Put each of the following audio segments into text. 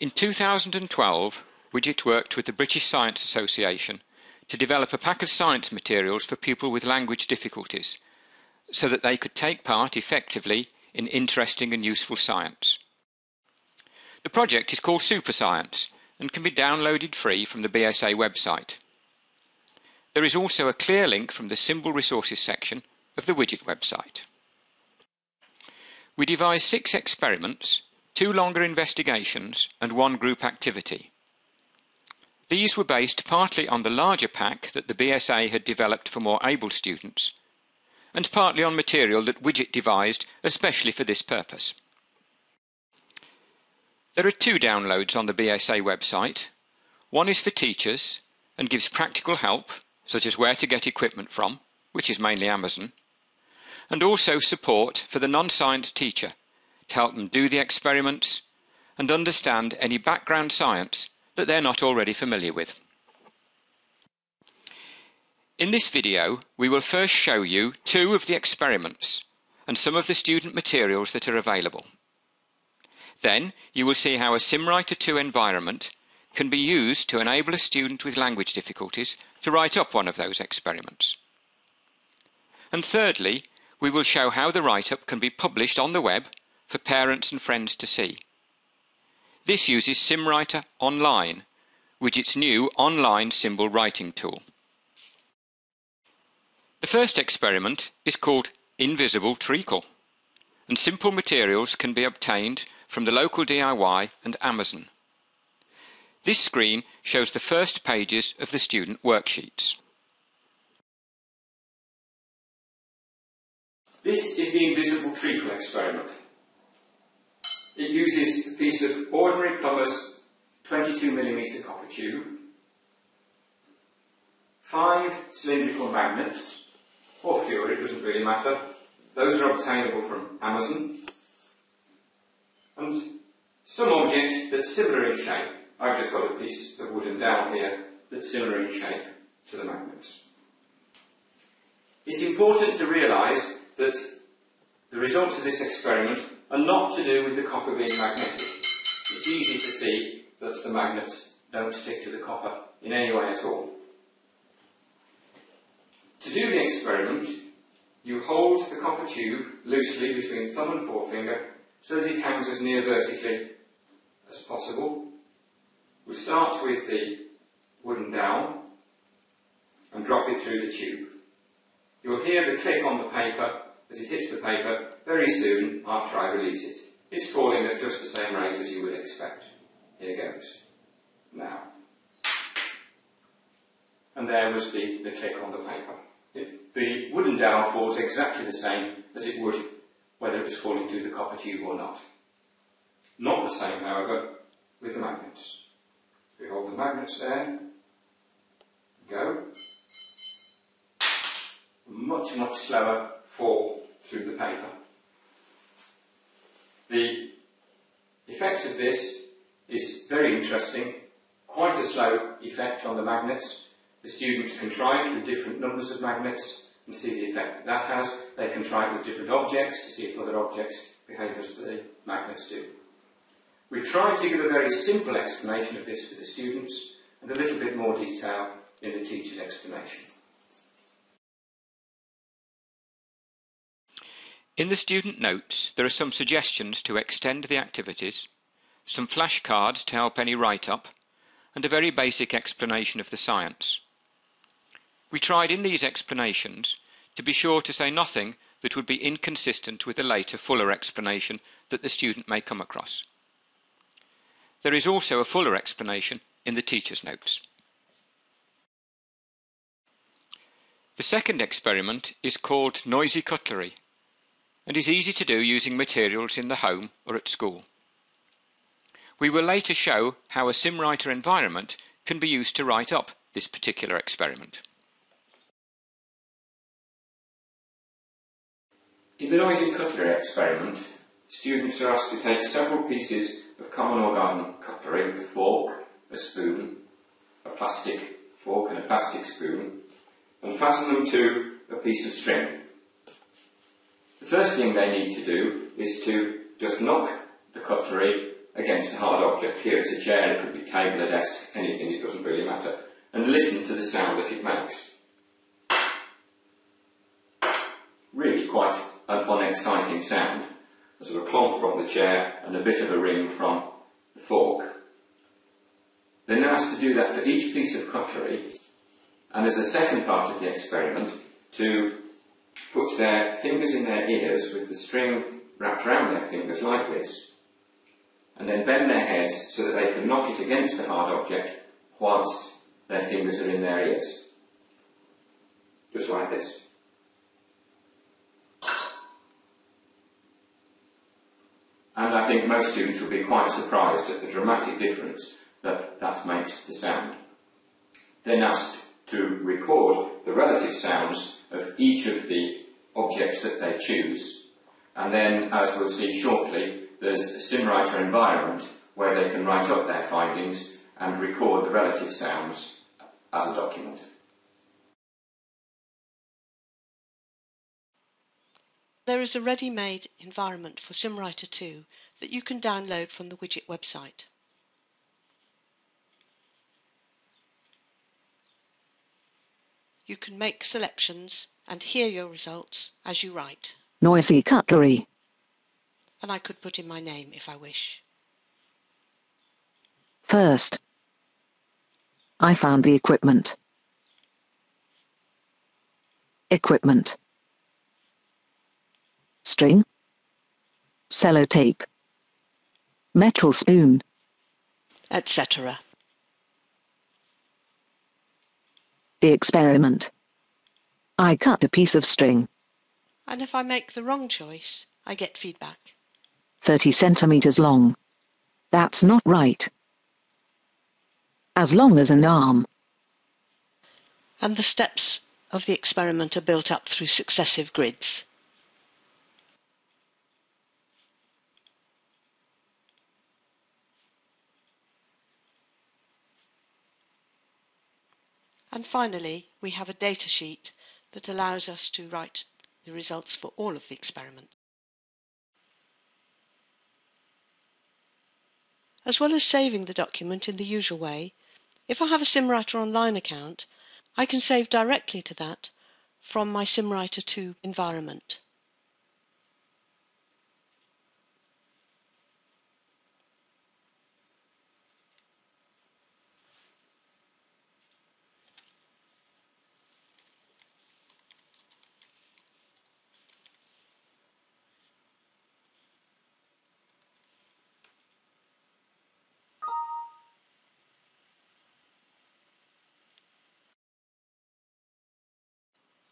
In 2012, Widgit worked with the British Science Association to develop a pack of science materials for people with language difficulties, so that they could take part effectively in interesting and useful science. The project is called Super Science and can be downloaded free from the BSA website. There is also a clear link from the Symbol Resources section of the Widgit website. We devised 6 experiments, 2 longer investigations and 1 group activity. These were based partly on the larger pack that the BSA had developed for more able students, and partly on material that Widgit devised especially for this purpose. There are 2 downloads on the BSA website. One is for teachers and gives practical help, such as where to get equipment from, which is mainly Amazon, and also support for the non-science teacher to help them do the experiments and understand any background science that they're not already familiar with. In this video, we will first show you 2 of the experiments and some of the student materials that are available. Then you will see how a SimWriter 2 environment can be used to enable a student with language difficulties to write up one of those experiments. And thirdly, we will show how the write-up can be published on the web for parents and friends to see. This uses SimWriter Online, Widgit's new online symbol writing tool. The first experiment is called Invisible Treacle, and simple materials can be obtained from the local DIY and Amazon. This screen shows the first pages of the student worksheets. This is the Invisible Treacle experiment. It uses a piece of ordinary plumber's 22mm copper tube, 5 cylindrical magnets, or fewer, it doesn't really matter. Those are obtainable from Amazon, and some object that's similar in shape. I've just got a piece of wooden dowel here that's similar in shape to the magnets. It's important to realise that the results of this experiment are not to do with the copper being magnetic. It's easy to see that the magnets don't stick to the copper in any way at all. To do the experiment, you hold the copper tube loosely between thumb and forefinger so that it hangs as near vertically as possible. We'll start with the wooden dowel and drop it through the tube. You'll hear the click on the paper as it hits the paper very soon after I release it. It's falling at just the same rate as you would expect. Here goes. Now. And there was the click on the paper. If the wooden dowel falls exactly the same as it would whether it was falling through the copper tube or not. Not the same, however, with the magnets. We hold the magnets there. Go. Much, much slower fall through the paper. The effect of this is very interesting. Quite a slow effect on the magnets. The students can try it with different numbers of magnets and see the effect that has. They can try it with different objects to see if other objects behave as the magnets do. We've tried to give a very simple explanation of this for the students and a little bit more detail in the teacher's explanation. In the student notes, there are some suggestions to extend the activities, some flashcards to help any write-up, and a very basic explanation of the science. We tried in these explanations to be sure to say nothing that would be inconsistent with a later, fuller explanation that the student may come across. There is also a fuller explanation in the teacher's notes. The second experiment is called Noisy Cutlery, and is easy to do using materials in the home or at school. We will later show how a SimWriter environment can be used to write up this particular experiment. In the Noisy Cutlery experiment, students are asked to take several pieces of common or garden cutlery, a fork, a spoon, a plastic fork and a plastic spoon, and fasten them to a piece of string. The first thing they need to do is to just knock the cutlery against a hard object. Here it's a chair, it could be a table, a desk, anything, it doesn't really matter. And listen to the sound that it makes. Really quite an unexciting sound. A sort of clomp from the chair and a bit of a ring from the fork. They're now asked to do that for each piece of cutlery, and as a second part of the experiment, to put their fingers in their ears with the string wrapped around their fingers like this, and then bend their heads so that they can knock it against the hard object whilst their fingers are in their ears. Just like this. And I think most students will be quite surprised at the dramatic difference that makes the sound. Then asked to record the relative sounds of each of the objects that they choose, and then, as we'll see shortly, there's a SimWriter environment where they can write up their findings and record the relative sounds as a document. There is a ready-made environment for SimWriter 2 that you can download from the Widgit website. You can make selections and hear your results as you write. Noisy cutlery. And I could put in my name if I wish. First, I found the equipment. Equipment. String. Sellotape. Metal spoon. Etc. The experiment. I cut a piece of string. And if I make the wrong choice, I get feedback. 30 centimeters long. That's not right. As long as an arm. And the steps of the experiment are built up through successive grids. And finally, we have a data sheet that allows us to write the results for all of the experiments. As well as saving the document in the usual way, if I have a SimWriter Online account, I can save directly to that from my SimWriter 2 environment.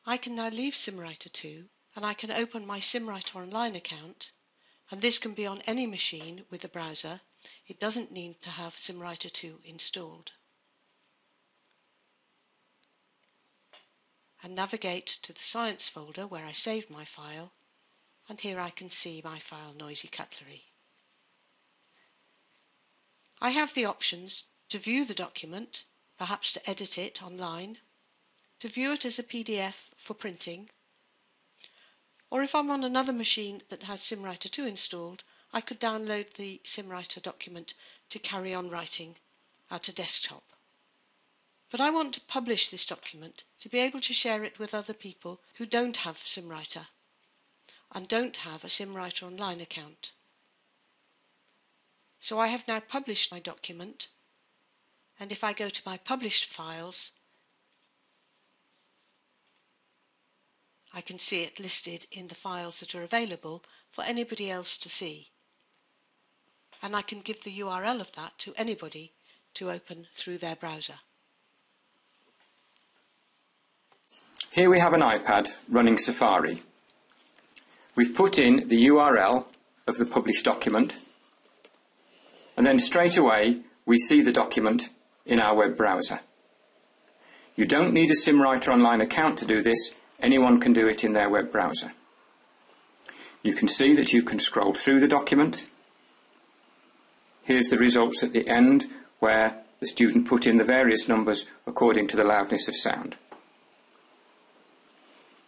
I can now leave SimWriter 2 and I can open my SimWriter Online account, and this can be on any machine with a browser. It doesn't need to have SimWriter 2 installed. And navigate to the Science folder where I saved my file, and here I can see my file Noisy Cutlery. I have the options to view the document, perhaps to edit it online, to view it as a PDF for printing, or if I'm on another machine that has SimWriter 2 installed, I could download the SimWriter document to carry on writing at a desktop. But I want to publish this document to be able to share it with other people who don't have SimWriter and don't have a SimWriter Online account. So I have now published my document, and if I go to my published files, I can see it listed in the files that are available for anybody else to see. And I can give the URL of that to anybody to open through their browser. Here we have an iPad running Safari. We've put in the URL of the published document, and then straight away we see the document in our web browser. You don't need a SimWriter Online account to do this. Anyone can do it in their web browser. You can see that you can scroll through the document. Here's the results at the end where the student put in the various numbers according to the loudness of sound.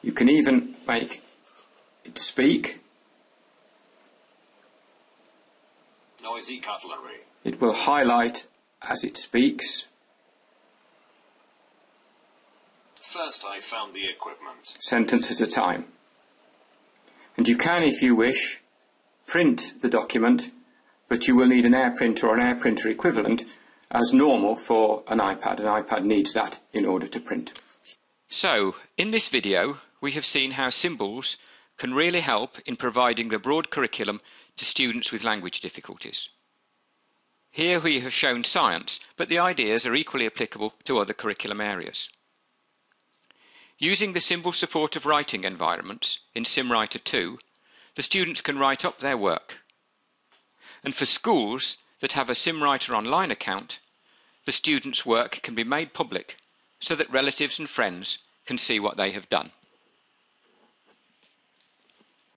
You can even make it speak. Noisy cutlery. It will highlight as it speaks. First I found the equipment. Sentence at a time. And you can, if you wish, print the document, but you will need an AirPrinter or an AirPrinter equivalent as normal for an iPad. An iPad needs that in order to print. So, in this video, we have seen how symbols can really help in providing the broad curriculum to students with language difficulties. Here we have shown science, but the ideas are equally applicable to other curriculum areas. Using the symbol supportive writing environments in SimWriter 2, the students can write up their work. And for schools that have a SimWriter Online account, the students' work can be made public so that relatives and friends can see what they have done.